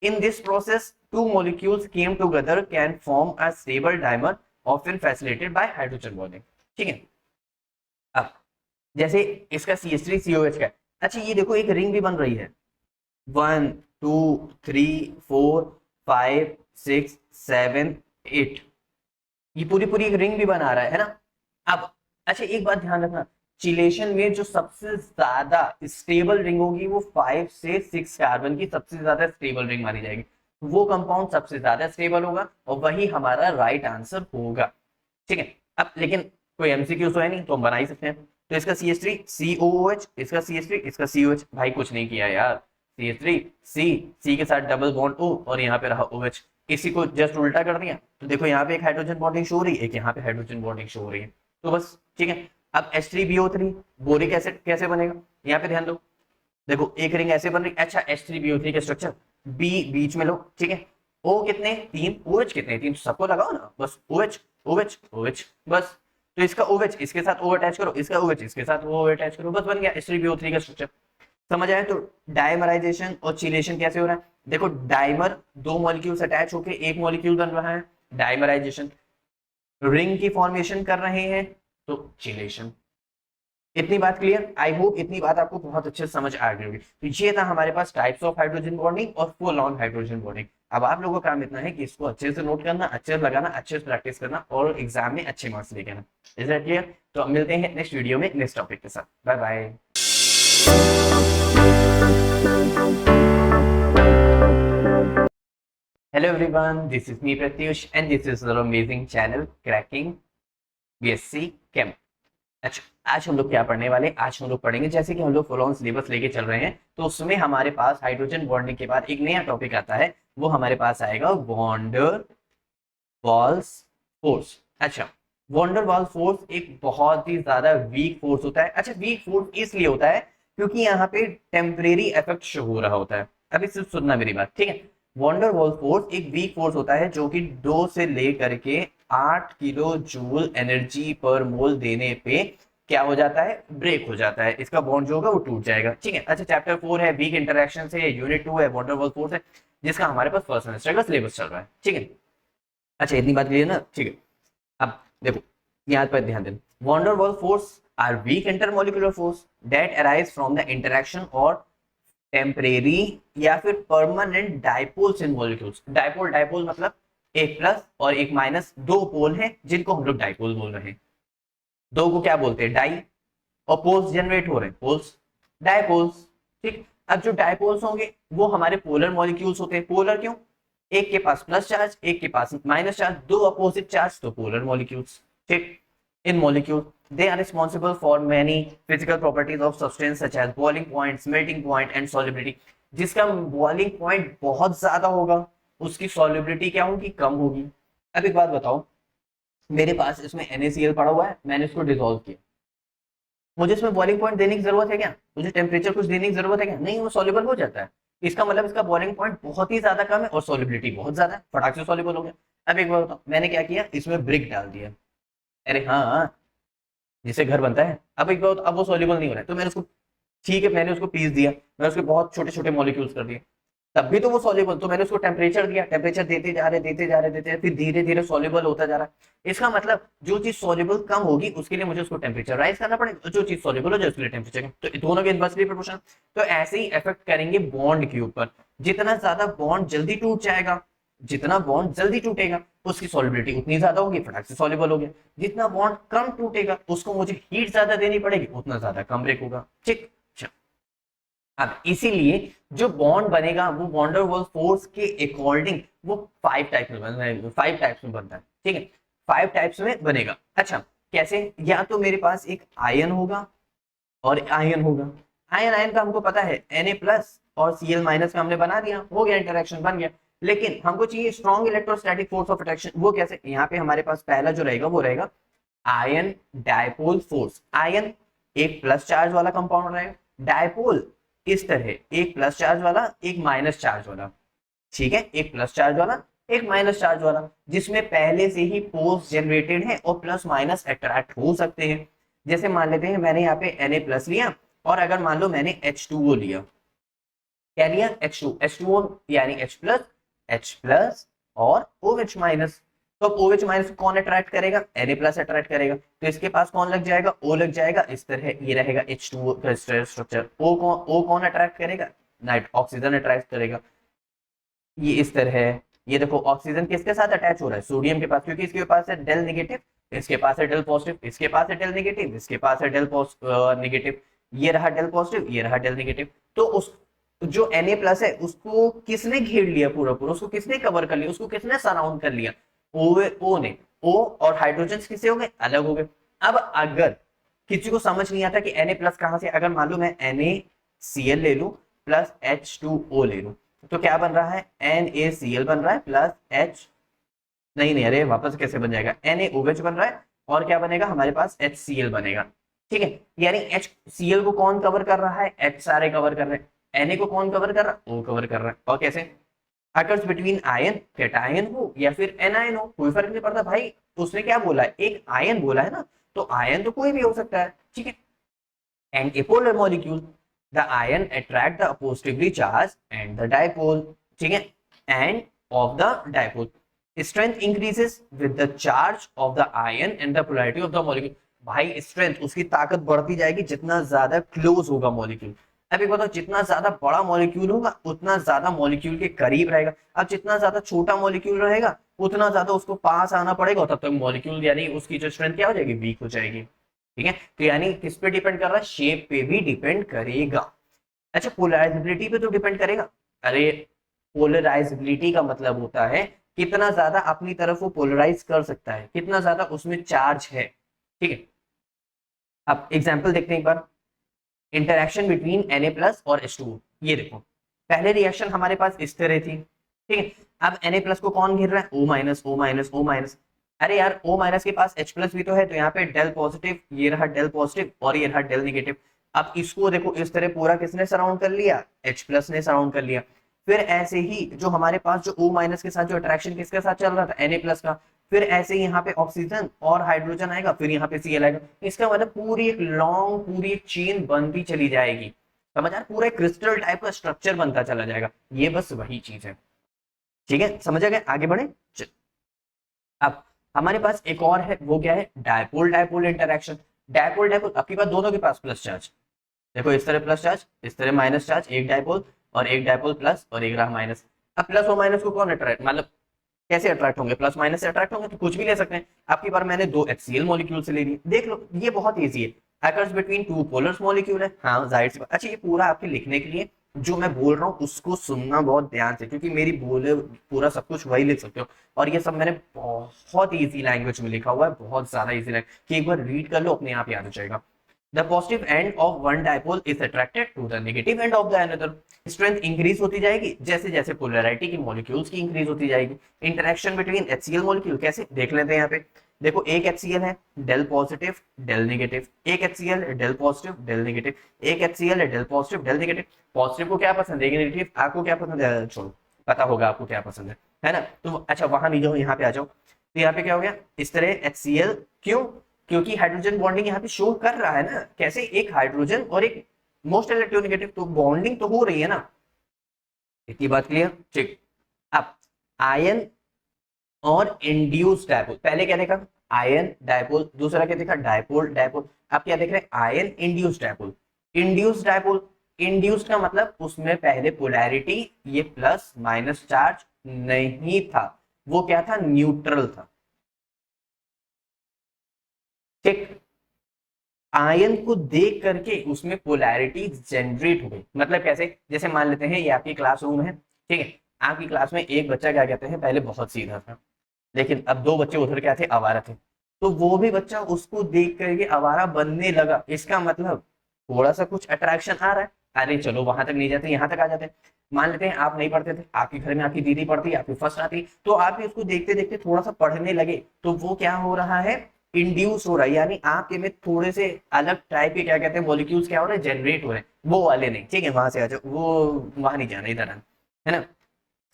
In this process, two molecules came together can form a stable dimer, often facilitated by hydrogen bonding. ठीक है। अब जैसे इसका CH3COH का है। अच्छा ये देखो एक रिंग भी बन रही है, 1 2 3 4 5 6 7 8, ये पूरी पूरी एक रिंग भी बना रहा है ना। अब अच्छा एक बात ध्यान रखना, चिलेशन में जो सबसे ज्यादा स्टेबल रिंग होगी वो 5 से 6 कार्बन की सबसे ज्यादा स्टेबल रिंग मानी जाएगी, वो कंपाउंड सबसे ज्यादा स्टेबल होगा और वही हमारा राइट आंसर होगा। ठीक है। अब लेकिन कोई एमसीक्यू तो है नहीं, तो हम बना ही सकते हैं। तो इसका CH3 COOH, इसका CH3 इसका COH, भाई कुछ नहीं किया यार, CH3 C के साथ डबल बॉन्ड O और यहाँ पे रहा OH, इसी को जस्ट उल्टा कर दिया तो देखो यहाँ पे एक हाइड्रोजन बॉन्डिंग शो हो रही है, एक यहाँ पे हाइड्रोजन बॉन्डिंग शो हो रही है, तो बस ठीक है। अब H3BO3 बोरिक एसिड कैसे बनेगा, यहाँ पे ध्यान दो, देखो एक रिंग ऐसे बन रही। अच्छा H3BO3 का स्ट्रक्चर B बीच में लो, ठीक है। O कितने 3, OH कितने 3, सबको लगाओ ना, बस OH OH OH, बस। तो इसका OH इसके साथ O अटैच करो, इसका OH इसके साथ O अटैच करो, बस बन गया H3BO3 का स्ट्रक्चर। समझ आया। तो डायमराइजेशन और चिलेशन कैसे हो रहा है, देखो डाइमर दो मॉलिक्यूल्स अटैच होकर एक मॉलिक्यूल बन रहा है, डायमराइजेशन। रिंग की फॉर्मेशन कर रहे हैं तो चिलेशन। इतनी बात क्लियर, आई होप इतनी बात आपको बहुत अच्छे से समझ आ गई होगी। तो ये था हमारे पास टाइप्स ऑफ हाइड्रोजन बॉन्डिंग और फुल ऑन हाइड्रोजन बॉन्डिंग। अब आप लोगों का काम इतना है कि इसको अच्छे से नोट करना, अच्छे से लगाना, अच्छे से प्रैक्टिस करना और एग्जाम में अच्छे मार्क्स लेके आना। Is that clear? तो अब मिलते हैं नेक्स्ट वीडियो में नेक्स्ट टॉपिक के साथ। Bye bye. Hello everyone, this is me Pratyush and this is our amazing channel Cracking BSc Chem। अच्छा आज हम लोग क्या पढ़ने वाले, आज हम लोग पढ़ेंगे जैसे कि हम लोग फुल ऑन सिलेबस लेके चल रहे हैं तो उसमें हमारे पास हाइड्रोजन बॉन्डिंग के बाद एक नया टॉपिक आता है, वो हमारे पास आएगा वॉन डर वाल्स फोर्स। अच्छा वॉन डर वाल्स फोर्स एक बहुत ही ज्यादा वीक फोर्स होता है। अच्छा वीक फोर्स इसलिए होता है क्योंकि यहाँ पे टेम्परेरी इफेक्ट शो हो रहा होता है। अभी सिर्फ सुनना मेरी बात, ठीक है। वॉन डर वाल्स फोर्स एक वीक फोर्स होता है जो कि 2 से लेकर के 8 किलो जूल एनर्जी पर मोल देने पे क्या हो जाता है, ब्रेक हो जाता है, इसका बॉन्ड जो होगा वो टूट जाएगा। ठीक है। अच्छा चैप्टर 4 है वीक इंटरेक्शन है, यूनिट 2 है वॉन डर वाल्स फोर्स है, जिसका हमारे पास फर्स्ट सेमेस्टर का सिलेबस चल रहा है। ठीक है। अच्छा इतनी बात क्लियर ना, ठीक है। अब देखो यहाँ पर ध्यान देना, van der Waals force are weak intermolecular force that arise from the interaction और टेम्परेरी या फिर permanent dipoles in molecules. Dipole dipole मतलब एक प्लस और एक माइनस, दो पोल हैं जिनको हम लोग डाइपोल बोल रहे हैं। दो को क्या बोलते हैं, डाई, और पोल्स जनरेट हो रहे हैं, पोल्स डाइपोल्स। ठीक। अब जो डाइपोल्स होंगे वो हमारे पोलर मॉलिक्यूल्स होते हैं। पोलर क्यों, एक के पास प्लस चार्ज एक के पास माइनस चार्ज, दो अपोजिट चार्ज तो पोलर मॉलिक्यूल्स। ठीक। इन molecule they are responsible for many physical properties of substance such as boiling point, melting point and solubility। जिसका boiling point बहुत ज्यादा होगा उसकी solubility क्या होगी, कम होगी। अब एक बात बताओ, मेरे पास इसमें NaCl पड़ा हुआ है, मैंने इसको डिसॉल्व किया, मुझे इसमें बॉइलिंग पॉइंट देने की जरूरत है क्या, मुझे टेम्परेचर कुछ देने की जरूरत है क्या, नहीं, वो सॉल्युबल हो जाता है। इसका मतलब इसका बॉइलिंग पॉइंट बहुत ही ज्यादा कम है और सॉल्युबिलिटी बहुत ज्यादा है, फटाक से सॉल्युबल हो गया। अब एक बार बताओ, मैंने क्या किया, इसमें ब्रिक डाल दिया, अरे हाँ जिससे घर बनता है। अब एक बार अब वो सॉल्युबल नहीं हो रहा है तो मैंने उसको, ठीक है, मैंने उसको पीस दिया, मैंने उसके बहुत छोटे छोटे मॉलिक्यूल्स कर दिए, तब भी तो वो सॉल्युबल, तो मैंने उसको टेम्परेचर दिया, टेम्परेचर देते जा रहे देते जा रहे देते जा रहे, फिर धीरे धीरे सॉल्युबल होता जा रहा है। इसका मतलब जो चीज सॉल्युबल कम होगी उसके लिए मुझे उसको टेम्परेचर राइज करना पड़ेगा, जो चीज सॉल्युबल हो जाए उसके लिए टेम्परेचर। तो दोनों के इनवर्सली प्रोपोर्शनल। तो ऐसे ही इफेक्ट करेंगे बॉन्ड के ऊपर, जितना ज्यादा बॉन्ड जल्दी टूट जाएगा, जितना बॉन्ड जल्दी टूटेगा उसकी सॉल्युबिलिटी उतनी ज्यादा होगी, फटाक से सॉल्युबल हो गया। जितना बॉन्ड कम टूटेगा उसको मुझे हीट ज्यादा देनी पड़ेगी, उतना ज्यादा कम ब्रेक होगा। ठीक। अब इसीलिए जो बॉन्ड बनेगा वो वॉन डर वाल्स फोर्स के अकॉर्डिंग वो 5 टाइप्स में बनता है, 5 टाइप्स में बनता है। ठीक है, 5 टाइप्स में बनेगा। अच्छा कैसे, या तो मेरे पास एक आयन होगा और आयन होगा, आयन आयन का हमको पता है Na प्लस और Cl माइनस का हमने बना दिया, हो गया, इंटरेक्शन बन गया। लेकिन हमको चाहिए strong electrostatic force of attraction, वो कैसे, यहाँ पे हमारे पास पहला जो रहेगा वो रहेगा आयन डायपोल फोर्स। आयन एक प्लस चार्ज वाला कंपाउंड रहेगा, डायपोल इस तरह एक प्लस चार्ज वाला एक माइनस चार्ज वाला। ठीक है, एक प्लस चार्ज वाला एक माइनस चार्ज वाला, जिसमें पहले से ही पोल्स जनरेटेड है और प्लस माइनस अट्रैक्ट हो सकते हैं। जैसे मान लेते हैं मैंने यहाँ पे Na+ लिया, और अगर मान लो मैंने H2O लिया, क्या लिया, H2O यानी H+ और OH-। तो अब OH- को कौन अट्रैक्ट करेगा, Na+ अट्रैक्ट करेगा, तो इसके पास कौन लग जाएगा, O लग जाएगा, इस तरह ये रहेगा H2O का स्ट्रक्चर। O कौन अट्रैक्ट करेगा, नाइट ऑक्सीजन अट्रैक्ट करेगा, ये इस तरह है। ये देखो ऑक्सीजन किसके साथ अटैच हो रहा है, सोडियम के पास, क्योंकि इसके पास है डेल नेगेटिव, इसके पास है डेल पॉजिटिव, इसके पास है डेल नेगेटिव, इसके पास है डेल नेगेटिव, ये रहा डेल पॉजिटिव, ये रहा डेल नेगेटिव। तो उस जो Na+ है उसको किसने घेर लिया पूरा पूरा, उसको किसने कवर कर लिया, उसको किसने सराउंड कर लिया, ओ ने। O और हाइड्रोजन किससे हो गए, अलग हो गए। अब अगर किसी को समझ नहीं आता कि Na+ कहां से, अगर मान लो मैं NaCl ले लूं प्लस H2O ले लूं, तो क्या बन रहा है, NaCl बन रहा है प्लस H, नहीं अरे वापस कैसे बन जाएगा, NaOH बन रहा है, और क्या बनेगा हमारे पास HCl बनेगा। ठीक है, यानी HCl को कौन कवर कर रहा है, H सारे कवर कर रहे हैं, Na को कौन कवर कर रहा है, O कवर कर रहा है। और कैसे, अकर्स बिटवीन आयन, कैटायन हो या फिर एनायन हो, कोई फर्क नहीं पड़ता भाई, उसने क्या बोला है, एक आयन बोला है ना, तो आयन तो कोई भी हो सकता है। ठीक है, and a polar molecule, the ion attract the positively charged and the dipole, ठीक है, and of the dipole strength increases with the charge of the ion and the polarity of the molecule। भाई strength, उसकी ताकत बढ़ती जाएगी जितना ज्यादा close होगा मॉलिक्यूल। अब एक बताओ, जितना ज्यादा बड़ा मॉलिक्यूल होगा उतना ज्यादा मॉलिक्यूल के करीब रहेगा, अब जितना ज्यादा छोटा मॉलिक्यूल रहेगा उतना ज्यादा उसको पास आना पड़ेगा, तब तक मॉलिक्यूल यानी उसकी जो स्ट्रेंथ क्या हो जाएगी, वीक हो जाएगी। ठीक है, तो यानी किस पे डिपेंड कर रहा है, शेप पे भी डिपेंड करेगा। अच्छा, पोलराइजेबिलिटी पे तो डिपेंड करेगा, अरे पोलराइजेबिलिटी का मतलब होता है कितना ज्यादा अपनी तरफ वो पोलराइज कर सकता है, कितना ज्यादा उसमें चार्ज है। ठीक है, अब एग्जांपल देखते हैं एक बार, इंटरेक्शन बिटवीन Na+ और H2O। ये देखो, पहले रिएक्शन हमारे पास इस तरह थी, ठीक है, अब Na+ को कौन घेर रहा है, O-, अरे यार O- के पास H+ भी तो है, तो यहाँ पे डेल पॉजिटिव, ये रहा डेल पॉजिटिव और ये रहा डेल नेगेटिव। अब इसको देखो इस तरह पूरा किसने सराउंड कर लिया, H+ ने सराउंड कर लिया। फिर ऐसे ही जो हमारे पास जो O- के साथ जो अट्रैक्शन किसके साथ चल रहा था, Na+ का, फिर ऐसे ही यहाँ पे ऑक्सीजन और हाइड्रोजन आएगा, फिर यहाँ पे Cl आएगा। इसका मतलब पूरी एक लॉन्ग, पूरी एक चेन बनती चली जाएगी, समझ आ, पूरा एक क्रिस्टल टाइप का स्ट्रक्चर बनता चला जाएगा। ये बस वही चीज है। ठीक है, समझ आ गया, आगे बढ़े। अब हमारे पास एक और है, वो क्या है, dipole dipole interaction. Dipole dipole, आपके पास दोनों के पास प्लस चार्ज, देखो इस तरह प्लस चार्ज, इस तरह माइनस चार्ज, एक डायपोल और एक डायपोल प्लस और एक रहा माइनस। अब प्लस और माइनस को कौन अट्रैक्ट, मतलब कैसे अट्रैक्ट होंगे, प्लस माइनस से अट्रैक्ट होंगे, तो कुछ भी ले सकते हैं। आपकी बार मैंने दो HCl मॉलिक्यूल से ले ली, देख लो ये बहुत इजी है, अकर्स बिटवीन टू पोलर्स मॉलिक्यूल है, हाँ जाहिर सी बात। अच्छा, ये पूरा आपके लिखने के लिए जो मैं बोल रहा हूँ उसको सुनना बहुत ध्यान से, क्योंकि मेरी बोले पूरा सब कुछ वही लिख सकते हो, और ये सब मैंने बहुत इजी लैंग्वेज में लिखा हुआ है, बहुत ज्यादा इजी लैंग्वेज, कि एक बार रीड कर लो अपने आप याद हो जाएगा। The positive end of one dipole is attracted to the negative end of the another। Strength increase होती जाएगी जैसे जैसे पोलैरिटी की मॉलिक्यूल्स की इंक्रीज होती जाएगी। इंटरेक्शन बिटवीन HCl मॉलिक्यूल कैसे देख लेते हैं, यहाँ पे देखो एक HCl है डेल पॉजिटिव डेल नेगेटिव, एक HCl है डेल पॉजिटिव डेल नेगेटिव, एक HCl है del positive del negative. Positive को क्या पसंद है, नेगेटिव आपको क्या पसंद है, छोड़ो पता होगा आपको क्या पसंद है ना। तो अच्छा वहां नहीं जाओ, यहाँ पे आ जाओ, तो यहाँ पे क्या हो गया, इस तरह HCl, क्यों, क्योंकि हाइड्रोजन बॉन्डिंग यहाँ पे शो कर रहा है ना, कैसे, एक हाइड्रोजन और एक मोस्ट इलेक्ट्रोनेगेटिव, तो बॉन्डिंग तो हो रही है ना, इतनी बात क्लियर। ठीक, अब आयन और इंड्यूस डायपोल, पहले क्या देखा, आयन डायपोल, दूसरा क्या देखा, डायपोल डायपोल, अब क्या देख रहे हैं, ion induce dipole. Induce dipole, induce का मतलब उसमें पहले पोलैरिटी ये प्लस माइनस चार्ज नहीं था, वो क्या था, न्यूट्रल था। ठीक, आयन को देख करके उसमें पोलैरिटी जनरेट हो गई, मतलब कैसे, जैसे मान लेते हैं ये आपकी क्लासरूम है, ठीक है, आपकी क्लास में एक बच्चा क्या कहते हैं, पहले बहुत सीधा था, लेकिन अब दो बच्चे उधर क्या थे, आवारा थे, तो वो भी बच्चा उसको देख करके आवारा बनने लगा, इसका मतलब थोड़ा सा कुछ अट्रैक्शन आ रहा है, अरे चलो वहां तक नहीं जाते, यहाँ तक आ जाते हैं। मान लेते हैं आप नहीं पढ़ते थे, आपके घर में आपकी दीदी पढ़ती, आपकी फर्स्ट आती, तो आप भी उसको देखते देखते थोड़ा सा पढ़ने लगे, तो वो क्या हो रहा है, इंड्यूस हो रहा है, यानी आपके में थोड़े से अलग टाइप के क्या कहते हैं मॉलिक्यूल्स क्या हो रहे हैं, जनरेट हो रहे हैं, वो वाले नहीं, ठीक है, वहां से आ जाओ, वो वहां नहीं जाना, इधर है ना।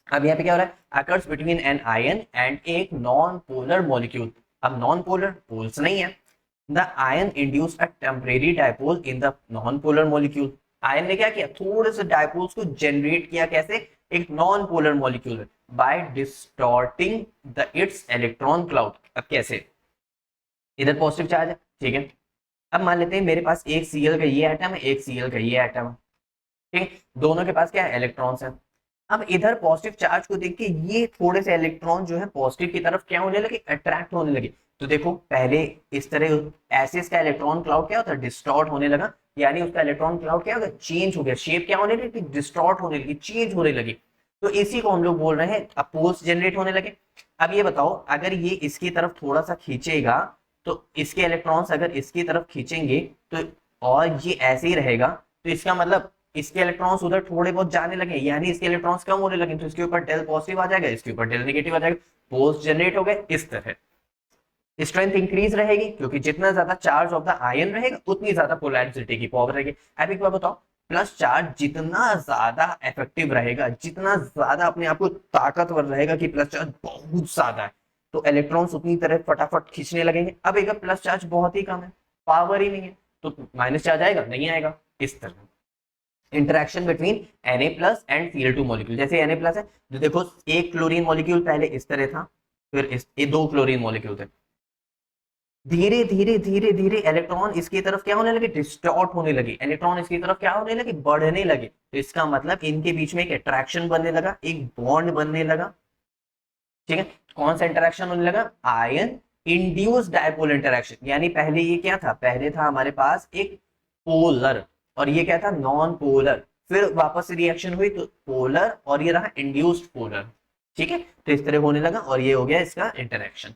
अब यहाँ पे क्या हो रहा है, occurs between an ion and एक नॉन पोलर मॉलिक्यूल। अब नॉन पोलर, पोल्स नहीं है, the ion induce a temporary dipole in the non polar molecule. Ion ने क्या किया, थोड़े से डायपोल्स को जनरेट किया, कैसे, एक non polar molecule by distorting the it's electron cloud. अब कैसे, इधर पॉजिटिव चार्ज है, ठीक है, अब मान लेते हैं मेरे पास एक Cl का ये एटम है, एक Cl का ये एटम है, ठीक है, दोनों के पास क्या है, इलेक्ट्रॉन्स हैं। अब इधर पॉजिटिव चार्ज को देख के ये थोड़े से इलेक्ट्रॉन जो है पॉजिटिव की तरफ क्या होने लगे, अट्रैक्ट होने लगे। तो देखो पहले इस तरह ऐसे इसका इलेक्ट्रॉन क्लाउड क्या होता है, डिस्टॉर्ट होने लगा, यानी उसका इलेक्ट्रॉन क्लाउड क्या होगा, चेंज हो गया, शेप क्या होने लगी, डिस्टॉर्ट होने लगी, चेंज होने लगी। तो इसी को हम लोग बोल रहे हैं अब पोल्स जनरेट होने लगे। अब ये बताओ, अगर ये इसकी तरफ थोड़ा सा खींचेगा तो इसके इलेक्ट्रॉन्स अगर इसकी तरफ खींचेंगे तो, और ये ऐसे ही रहेगा, तो इसका मतलब इसके इलेक्ट्रॉन्स उधर थोड़े बहुत जाने लगे, यानी इसके इलेक्ट्रॉन्स कम होने लगे, तो इसके ऊपर डेल पॉजिटिव आ जाएगा, इसके ऊपर डेल नेगेटिव आ जाएगा, पोल्स जनरेट हो गए। इस तरह स्ट्रेंथ इंक्रीज रहेगी, क्योंकि जितना ज्यादा चार्ज ऑफ द आयन रहेगा उतनी ज्यादा पोलैरिटी की पावर रहेगी। अब एक बार बताओ, प्लस चार्ज जितना ज्यादा इफेक्टिव रहेगा, जितना ज्यादा अपने आप को ताकतवर रहेगा कि प्लस चार्ज बहुत ज्यादा है, तो इलेक्ट्रॉन्स उतनी तरह फटाफट खींचने लगेंगे। अब एक प्लस चार्ज बहुत ही कम है, पावर ही नहीं है, तो माइनस चार्ज आएगा, नहीं आएगा। इस तरह interaction between Na plus and Cl2 molecule, जैसे Na प्लस है, जो देखो एक क्लोरीन मॉलिक्यूल पहले इस तरह था, फिर ये दो क्लोरीन मॉलिक्यूल थे, धीरे धीरे धीरे धीरे इलेक्ट्रॉन इसकी तरफ क्या होने लगे, डिस्टॉर्ट होने लगे, इलेक्ट्रॉन इसकी तरफ क्या होने लगे, बढ़ने लगे। तो इसका मतलब इनके बीच में एक अट्रैक्शन बनने लगा, एक बॉन्ड बनने लगा, ठीक है। कौन सा इंटरेक्शन होने लगा, आयन इंड्यूस डायपोल इंटरेक्शन, यानी पहले ये क्या था, पहले था हमारे पास एक पोलर, और ये क्या था, नॉन पोलर, फिर वापस से रिएक्शन हुई तो पोलर, और ये रहा इंड्यूस्ड पोलर, ठीक है। तो इस तरह होने लगा और ये हो गया इसका इंटरेक्शन।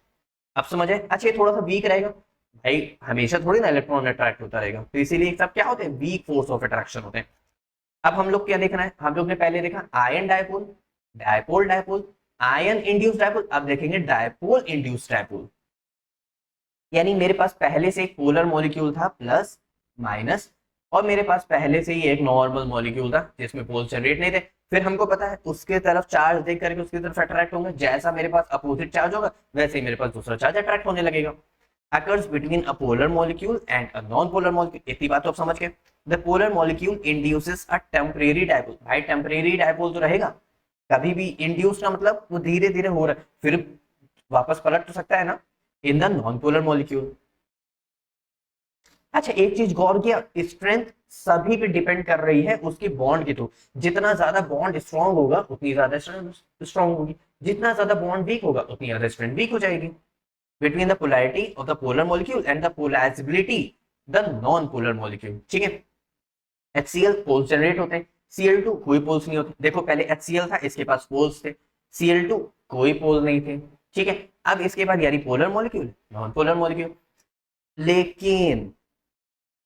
अब समझे, अच्छा ये थोड़ा सा वीक रहेगा भाई, हमेशा थोड़ी ना इलेक्ट्रॉन अट्रैक्ट होता रहेगा, तो इसीलिए सब क्या होते हैं, वीक फोर्स ऑफ अट्रैक्शन होते हैं। अब हम लोग क्या देखना है, हम लोग ने पहले देखा ion dipole, dipole dipole, ion induced dipole, अब देखेंगे डायपोल इंड्यूस्ड डायपोल। यानी मेरे पास पहले से एक पोलर मॉलिक्यूल था प्लस माइनस, और मेरे पास पहले से ही एक नॉर्मल मॉलिक्यूल था जिसमें पोल जनरेट नहीं थे, फिर हमको पता है उसके तरफ चार्ज देख करके उसकी तरफ अट्रैक्ट होंगे, जैसा मेरे पास अपोजिट चार्ज होगा वैसे ही मेरे पास दूसरा चार्ज अट्रैक्ट होने लगेगा। occurs between a polar molecule and a non-polar molecule, इतनी बात तो आप समझ गए। The polar molecule induces a temporary dipole, भाई temporary dipole तो रहेगा, कभी भी इंड्यूस का मतलब वो धीरे धीरे हो रहा है, फिर वापस पलट तो सकता है ना, इन द नॉन पोलर मॉलिक्यूल। अच्छा एक चीज गौर किया, स्ट्रेंथ सभी पे डिपेंड कर रही है उसकी बॉन्ड के थ्रू, जितना ज्यादा बॉन्ड स्ट्रांग होगा उतनी ज्यादा स्ट्रांग होगी, जितना ज्यादा बॉन्ड वीक होगा उतनी ज्यादा स्ट्रेंथ वीक हो जाएगी। Between the polarity of the polar molecule and the polarisability the non polar molecule, ठीक है। HCl पोल्स जनरेट होते हैं, Cl2 कोई पोल्स नहीं होते, देखो पहले HCl था इसके पास पोल्स थे, Cl2 कोई पोल नहीं थे, ठीक है। अब इसके बाद यानी polar molecule, non polar molecule, लेकिन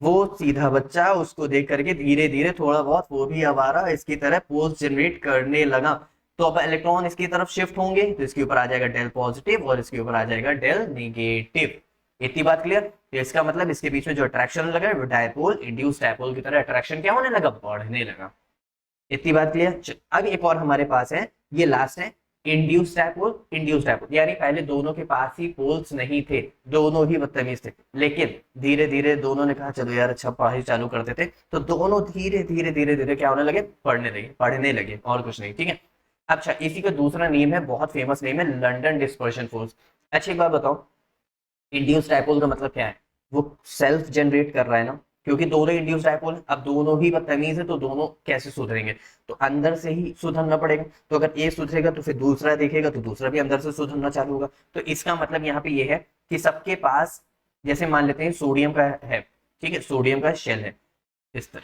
वो सीधा बच्चा उसको देख करके धीरे धीरे थोड़ा बहुत वो भी आवारा इसकी तरह पोल्स जनरेट करने लगा, तो अब इलेक्ट्रॉन इसकी तरफ शिफ्ट होंगे तो इसके ऊपर आ जाएगा डेल पॉजिटिव और इसके ऊपर आ जाएगा डेल नेगेटिव। इतनी बात क्लियर, तो इसका मतलब इसके बीच में जो अट्रैक्शन लगा वो डायपोल इंड्यूस डायपोल की तरह अट्रैक्शन क्या होने लगा, बढ़ने लगा। इतनी बात क्लियर। अब एक और हमारे पास है, ये लास्ट है, इंड्यूस डायपोल, इंड्यूस डायपोल, यानी पहले दोनों के पास ही पोल्स नहीं थे, दोनों ही बदतमीज थे, लेकिन धीरे धीरे दोनों ने कहा चलो यार अच्छा पढ़ाई चालू करते थे, तो दोनों धीरे धीरे धीरे धीरे क्या होने लगे, पढ़ने लगे और कुछ नहीं, ठीक है। अच्छा इसी का दूसरा नेम है, बहुत फेमस नेम है, लंडन डिस्पर्शन फोर्स। अच्छा एक बात बताओ, इंड्यूस डायपोल का मतलब क्या है, वो सेल्फ जनरेट कर रहा है ना, क्योंकि दोनों इंड्यूस डायपोल है, अब दोनों ही बदतमीज है तो दोनों कैसे सुधरेंगे, तो अंदर से ही सुधरना पड़ेगा, तो अगर एक सुधरेगा तो फिर दूसरा देखेगा तो दूसरा भी अंदर से सुधरना चालू होगा। तो इसका मतलब यहाँ पे ये है कि सबके पास, जैसे मान लेते हैं सोडियम का है, ठीक है, सोडियम का शेल है इस तरह,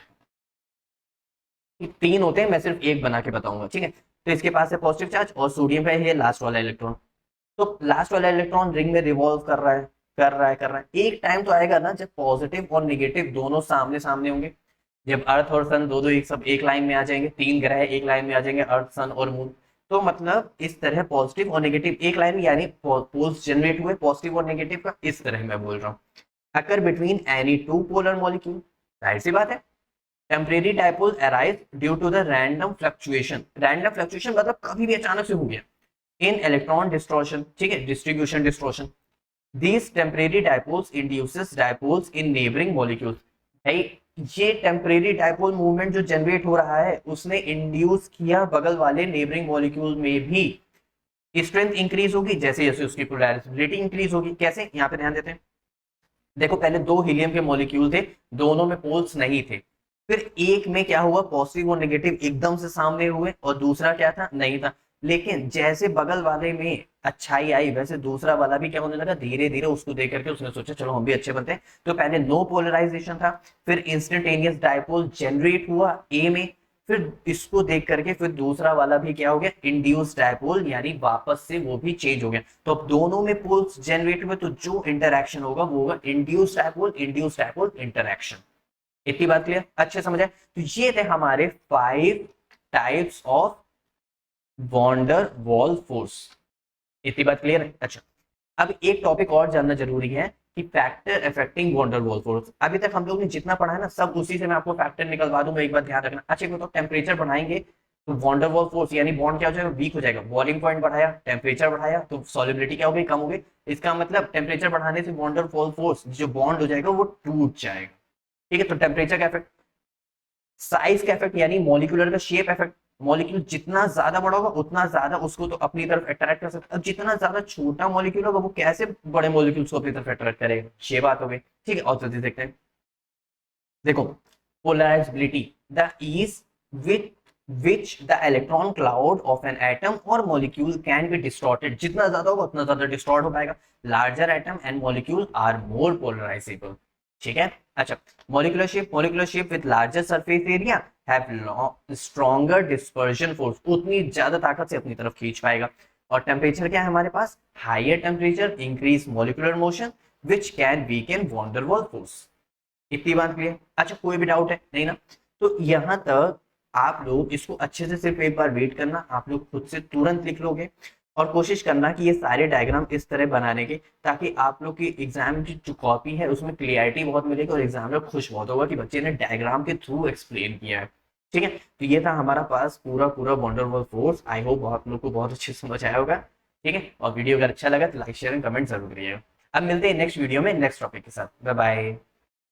तीन होते हैं, मैं सिर्फ एक बना के बताऊंगा, ठीक है। तो इसके पास है पॉजिटिव चार्ज और सोडियम का है लास्ट वाला इलेक्ट्रॉन, तो लास्ट वाला इलेक्ट्रॉन रिंग में रिवॉल्व कर रहा है, एक टाइम तो आएगा ना जब पॉजिटिव और नेगेटिव दोनों सामने सामने होंगे, जब अर्थ और सन दो दो एक सब एक लाइन में आ जाएंगे, तीन ग्रह एक लाइन में आ जाएंगे, अर्थ सन और मून, तो मतलब इस तरह पॉजिटिव और नेगेटिव एक लाइन में, यानी पोल्स जनरेट हुए पॉजिटिव और नेगेटिव का, इस तरह मैं बोल रहा हूँ। Occur between any two polar molecule, जाहिर सी बात है, temporary dipole arise due to the random fluctuation, random fluctuation मतलब कभी भी अचानक से हो गया, इन इलेक्ट्रॉन डिस्टॉर्शन, ठीक है, distribution distortion, These temporary dipoles induces dipoles in neighboring molecules. भाई ये टेम्परेरी डाइपोल मूवमेंट जो जनरेट हो रहा है उसने इंड्यूस किया बगल वाले नेबरिंग मॉलिक्यूल में भी स्ट्रेंथ इंक्रीज होगी जैसे जैसे उसकी पोलैरिटी इंक्रीज होगी। कैसे, यहाँ पे ध्यान देते हैं। देखो पहले दो हीलियम के मॉलिक्यूल थे, दोनों में पोल्स नहीं थे, फिर एक में क्या हुआ, पॉजिटिव और नेगेटिव एकदम से सामने हुए और दूसरा क्या था, नहीं था। लेकिन जैसे बगल वाले में अच्छाई आई वैसे दूसरा वाला भी क्या होने लगा, धीरे धीरे उसको देख करके उसने सोचा चलो हम भी अच्छे बनते हैं। तो पहले नो पोलराइजेशन था, फिर इंस्टेंटेनियस डायपोल जनरेट हुआ ए में, फिर इसको देख करके फिर दूसरा वाला भी क्या हो गया, इंड्यूस डायपोल, यानी वापस से वो भी चेंज हो गया। तो अब दोनों में पोल्स जनरेट हुए तो जो इंटरैक्शन होगा वो होगा इंड्यूस डायपोल इंटरैक्शन। इतनी बात क्लियर, अच्छे समझ आए। तो ये थे हमारे 5 types of van der Waals force. इतनी बात क्लियर है। अच्छा, अब एक टॉपिक और जानना जरूरी है कि factor affecting van der Waals force. अभी तक हम लोग ने जितना पढ़ा है ना सब उसी से मैं आपको फैक्टर निकलवा दूंगा, एक बार ध्यान रखना। अच्छा, तो टेम्परेचर बढ़ाएंगे तो वॉन्डर वॉल फोर्स यानी बॉन्ड क्या हो जाएगा, वीक हो जाएगा। बॉइलिंग पॉइंट बढ़ाया, टेम्परेचर बढ़ाया तो सॉल्युबिलिटी क्या हो गई, कम हो गई। इसका मतलब टेम्परेचर बढ़ाने से वॉन्डर वॉल फोर्स जो बॉन्ड हो जाएगा वो टूट जाएगा। ठीक है, तो टेम्परेचर का इफेक्ट, साइज का इफेक्ट यानी मॉलिक्यूलर का शेप इफेक्ट। मॉलिक्यूल जितना ज्यादा बड़ा होगा उतना ज्यादा उसको तो अपनी तरफ अट्रैक्ट कर सकता है। अब जितना ज्यादा छोटा मॉलिक्यूल होगा वो कैसे बड़े मॉलिक्यूल्स को अपनी तरफ अट्रैक्ट करेगा, ये बात हो गई। ठीक है, और जल्दी देखते हैं। देखो polarisability, the is with which the electron cloud of an atom or molecule can be distorted। जितना ज्यादा होगा उतना ज्यादा डिस्टॉर्ट हो पाएगा। larger atom and molecule are more polarizable। ठीक है, अच्छा, molecular shape with larger surface area have stronger dispersion force, उतनी ज्यादा ताकत से अपनी तरफ खींच पाएगा। और टेम्परेचर क्या है हमारे पास, higher temperature increase molecular motion which can weaken van der Waals force। इतनी बात क्लियर। अच्छा, कोई भी डाउट है नहीं ना? तो यहां तक आप लोग इसको अच्छे से सिर्फ एक बार वेट करना, आप लोग खुद से तुरंत लिख लोगे और कोशिश करना कि ये सारे डायग्राम इस तरह बनाने के, ताकि आप लोग की एग्जाम की जो कॉपी है उसमें क्लियरिटी बहुत मिलेगी और एग्जामिनर खुश बहुत होगा कि बच्चे ने डायग्राम के थ्रू एक्सप्लेन किया है। ठीक है, तो ये था हमारा पास पूरा पूरा wonder wall force. I hope आप लोग को बहुत अच्छे से समझ आया होगा। ठीक है, और वीडियो अगर अच्छा लगा तो लाइक शेयर एंड कमेंट जरूर करिएगा। अब मिलते हैं नेक्स्ट वीडियो में नेक्स्ट टॉपिक के साथ। Bye bye.